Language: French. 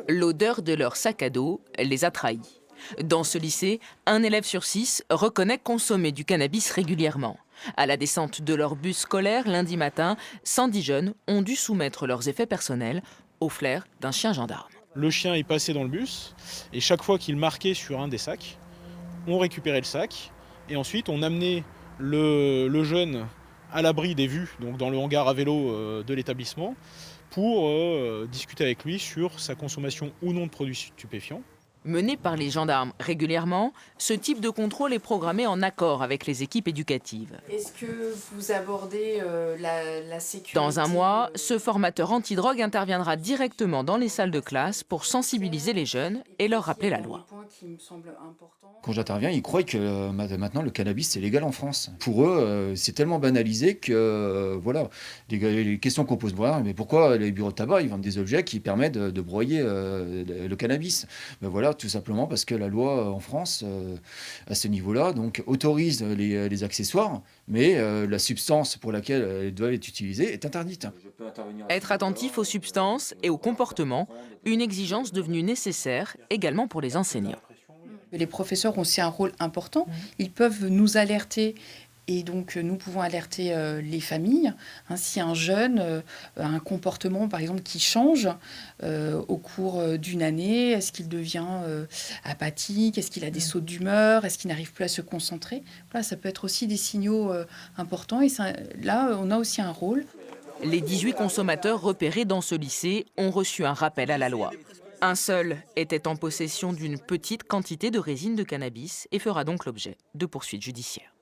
L'odeur de leur sac à dos les a trahis. Dans ce lycée, un élève sur 6 reconnaît consommer du cannabis régulièrement. À la descente de leur bus scolaire lundi matin, 110 jeunes ont dû soumettre leurs effets personnels au flair d'un chien gendarme. Le chien est passé dans le bus et chaque fois qu'il marquait sur un des sacs, on récupérait le sac et ensuite on amenait le jeune à l'abri des vues, donc dans le hangar à vélo de l'établissement, pour discuter avec lui sur sa consommation ou non de produits stupéfiants. Mené par les gendarmes régulièrement, ce type de contrôle est programmé en accord avec les équipes éducatives. Est-ce que vous abordez la sécurité? Dans un mois, ce formateur antidrogue interviendra directement dans les salles de classe pour sensibiliser les jeunes et leur rappeler la loi. Quand j'interviens, ils croient que maintenant le cannabis c'est légal en France. Pour eux, c'est tellement banalisé que voilà, les questions qu'on pose, voilà, mais pourquoi les bureaux de tabac ils vendent des objets qui permettent de broyer le cannabis? Ben voilà, tout simplement parce que la loi en France, à ce niveau-là, donc autorise les accessoires, mais la substance pour laquelle elles doivent être utilisées est interdite. Être attentif aux substances et aux comportements, une exigence devenue nécessaire également pour les enseignants. Les professeurs ont aussi un rôle important. Ils peuvent nous alerter et donc nous pouvons alerter les familles. Si un jeune a un comportement, par exemple, qui change au cours d'une année, est-ce qu'il devient apathique, est-ce qu'il a des sauts d'humeur, est-ce qu'il n'arrive plus à se concentrer? Voilà, ça peut être aussi des signaux importants et ça, là, on a aussi un rôle. Les 18 consommateurs repérés dans ce lycée ont reçu un rappel à la loi. Un seul était en possession d'une petite quantité de résine de cannabis et fera donc l'objet de poursuites judiciaires.